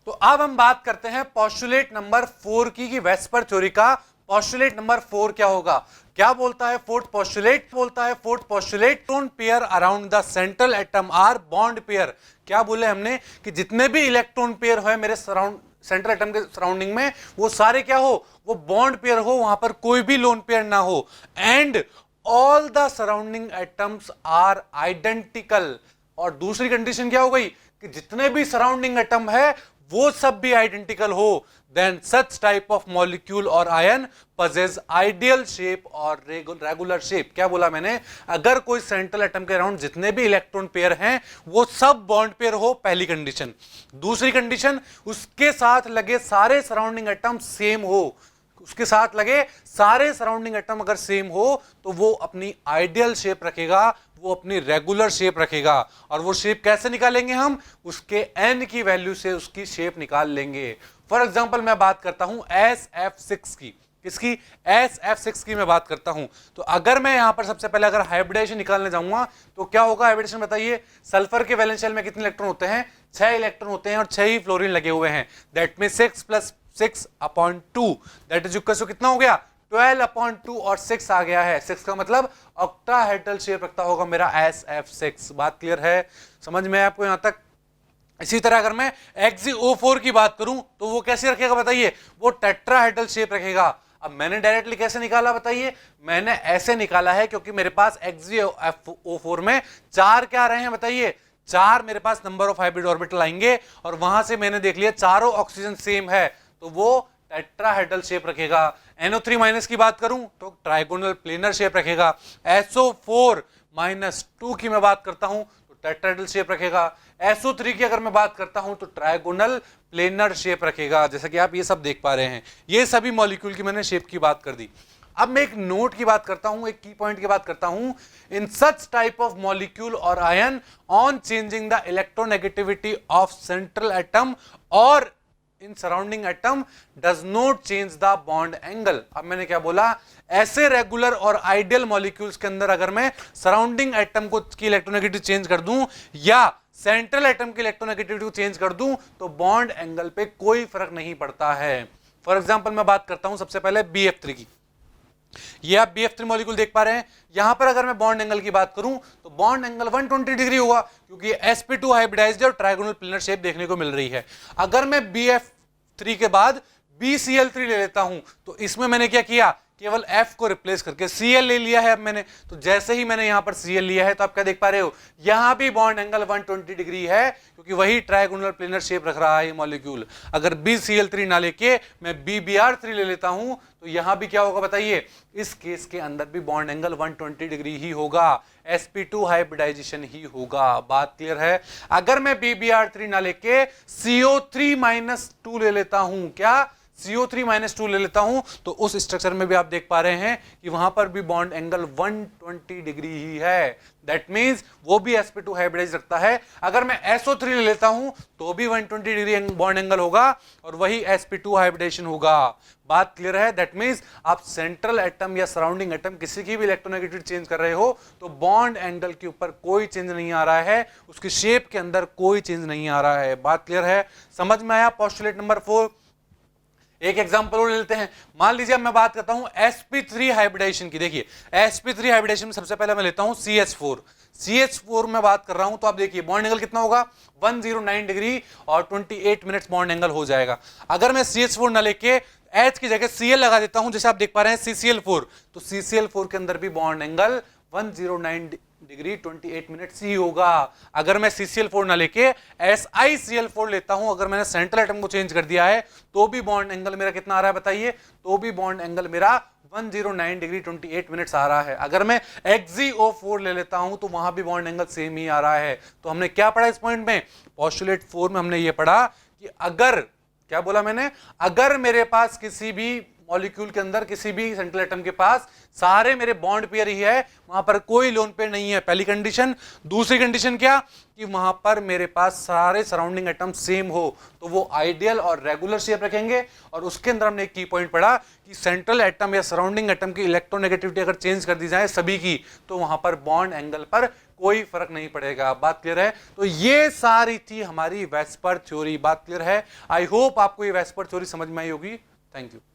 तो अब हम बात करते हैं पोस्टुलेट नंबर 4 की, कि वेस्पर थ्योरी का पोस्टुलेट नंबर 4 क्या होगा। क्या बोलता है फोर्थ पोस्टुलेट? बोलता है fourth postulate, electron pair around the central atom are bond pair. क्या बोले हमने कि जितने भी इलेक्ट्रॉन पेयर है मेरे सेंट्रल एटम के सराउंडिंग में, वो सारे क्या हो, वो बॉन्ड पेयर हो, वहां पर कोई भी लोन पेयर ना हो। And all the surrounding atoms are identical. और दूसरी कंडीशन क्या हो गई कि जितने भी सराउंडिंग एटम है वो सब भी आइडेंटिकल हो। Then such type of molecule और आयन पजेस आइडियल शेप और रेगुलर शेप। क्या बोला मैंने? अगर कोई सेंट्रल एटम के अराउंड जितने भी इलेक्ट्रॉन पेयर हैं वो सब बॉन्ड पेयर हो, पहली कंडीशन। दूसरी कंडीशन, उसके साथ लगे सारे सराउंडिंग एटम सेम हो। उसके साथ लगे सारे सराउंडिंग एटम अगर सेम हो तो वो अपनी आइडियल शेप रखेगा, वो अपनी रेगुलर शेप रखेगा। और वो शेप कैसे निकालेंगे हम? उसके n की वैल्यू से उसकी शेप निकाल लेंगे। फॉर एग्जांपल मैं बात करता हूं SF6 की। किसकी? SF6 की मैं बात करता हूं। तो अगर मैं यहां पर सबसे पहले अगर हाइब्रिडाइजेशन निकालने जाऊंगा तो क्या होगा हाइब्रिडाइजेशन बताइए? सल्फर के वैलेंस शेल में कितने इलेक्ट्रॉन होते हैं? 6 इलेक्ट्रॉन होते हैं और 6 ही फ्लोरीन लगे हुए हैं। That mean 6 + 6/2 that is equal to कितना हो गया? 12/2 और 6 आ गया है। 6 का मतलब ऑक्टाहेड्रल शेप रखता होगा मेरा SF6। बात क्लियर है? समझ में आपको यहां तक? इसी तरह अगर मैं XeO4 की बात करूं तो वो कैसे रखेगा बताइए? वो टेट्राहेड्रल शेप रखेगा। अब मैंने डायरेक्टली कैसे निकाला बताइए? मैंने ऐसे निकाला है क्योंकि मेरे पास XeO4 में 4 क्या आ रहे हैं बताइए? 4 मेरे पास नंबर ऑफ हाइब्रिड ऑर्बिटल आएंगे और वहां से मैंने देख लिया चारों ऑक्सीजन सेम है तो वो टेट्राहेड्रल शेप रखेगा। NO3- की बात करूं तो ट्राइगोनल प्लेनर शेप रखेगा। SO4-2 की मैं बात करता हूं तो टेट्राहेड्रल शेप रखेगा। SO3 की अगर मैं बात करता हूं तो ट्राइगोनल प्लेनर शेप रखेगा। जैसा कि आप ये सब देख पा रहे हैं, ये सभी मॉलिक्यूल की मैंने शेप की बात कर दी। अब मैं एक नोट की बात करता हूं, एक की पॉइंट की बात करता हूं। In such type of molecule और ion on changing the electronegativity of central atom और in surrounding atom does not change the bond angle. अब मैंने क्या बोला? ऐसे रेगुलर और आइडियल मॉलिक्यूल्स के अंदर अगर मैं सराउंडिंग एटम को की इलेक्ट्रोनेगेटिविटी चेंज कर दूं या सेंट्रल एटम की इलेक्ट्रोनेगेटिविटी को चेंज कर दूं तो बॉन्ड एंगल पे कोई फर्क नहीं पड़ता है। फॉर एग्जांपल मैं बात करता हूं सबसे पहले BF3 की। ये आप BF3 मॉलिक्यूल देख पा रहे हैं। यहां पर अगर मैं बॉन्ड एंगल की बात करूं तो बॉन्ड एंगल 120 डिग्री होगा क्योंकि sp2 हाइब्रिडाइज्ड और ट्राइगोनल प्लेनर शेप देखने को मिल रही है। अगर मैं BF3 के बाद BCl3 ले लेता हूं तो इसमें मैंने क्या किया? केवल F को रिप्लेस करके Cl ले लिया है। अब मैंने तो जैसे ही मैंने यहां पर Cl लिया है तो आप क्या देख पा रहे हो? यहां भी बॉन्ड एंगल 120 डिग्री है क्योंकि वही ट्राइगोनल प्लेनर शेप रख रहा है ये मॉलिक्यूल। अगर BCl3 ना लेके मैं BBr3 ले लेता हूं तो यहां भी क्या होगा बताइए? इस केस के अंदर भी बॉन्ड एंगल 120 डिग्री ही होगा, sp2 हाइब्रिडाइजेशन ही होगा। बात क्लियर है? अगर मैं BBr3 ना लेके CO3-2 ले लेता हूं, क्या CO3-2 ले लेता हूं तो उस स्ट्रक्चर में भी आप देख पा रहे हैं कि वहां पर भी बॉन्ड एंगल 120 डिग्री ही है। दैट मींस वो भी sp2 हाइब्रिडाइज रखता है। अगर मैं SO3 ले लेता हूं तो भी 120 डिग्री बॉन्ड एंगल होगा और वही sp2 हाइब्रिडेशन होगा। बात क्लियर है? दैट मींस आप सेंट्रल एटम या सराउंडिंग एटम किसी की भी इलेक्ट्रोनेगेटिविटी चेंज कर रहे हो तो बॉन्ड एंगल के ऊपर कोई चेंज नहीं आ रहा है, उसकी शेप के अंदर कोई चेंज नहीं आ रहा है। बात क्लियर है? समझ में आया पोस्टुलेट नंबर 4? एक एग्जांपल और ले लेते हैं। मान लीजिए अब मैं बात करता हूं sp3 हाइब्रिडाइजेशन की। देखिए sp3 हाइब्रिडाइजेशन में सबसे पहले मैं लेता हूं CH4 में बात कर रहा हूं तो आप देखिए बॉन्ड एंगल कितना होगा? 109 डिग्री और 28 मिनट्स बॉन्ड एंगल हो जाएगा। अगर मैं CH4 ना लेके H की जगह Cl लगा देता हूं, जैसे आप देख पा रहे हैं CCl4, तो CCl4 के अंदर भी बॉन्ड एंगल 109 डिग्री 28 मिनट्स ही होगा। अगर मैं CCl4 ना लेके SiCl4 लेता हूं, अगर मैंने सेंट्रल एटम को चेंज कर दिया है तो भी बॉन्ड एंगल मेरा कितना आ रहा है बताइए? तो भी बॉन्ड एंगल मेरा 109 डिग्री 28 मिनट्स आ रहा है। अगर मैं XeO4 ले लेता हूं तो वहां भी बॉन्ड एंगल सेम ही आ रहा है। तो हमने क्या पढ़ा इस पॉइंट में? पोस्टुलेट 4 में हमने ये पढ़ा कि अगर, क्या बोला मैंने? अगर मेरे पास किसी भी मॉलिक्यूल के अंदर किसी भी सेंट्रल एटम के पास सारे मेरे बॉन्ड पेयर ही है, वहां पर कोई लोन पेयर नहीं है, पहली कंडीशन। दूसरी कंडीशन क्या? कि वहां पर मेरे पास सारे सराउंडिंग एटम सेम हो तो वो आइडियल और रेगुलर शेप रखेंगे। और उसके अंदर हमने एक की पॉइंट पढ़ा कि सेंट्रल एटम या सराउंडिंग एटम की इलेक्ट्रोनेगेटिविटी अगर चेंज कर दी जाए सभी की तो वहां पर बॉन्ड एंगल पर कोई फर्क नहीं पड़ेगा। बात क्लियर है? तो ये सारी थी हमारी वेस्पर थ्योरी। बात क्लियर है? आई होप आपको ये वेस्पर थ्योरी समझ में आई होगी। Thank you.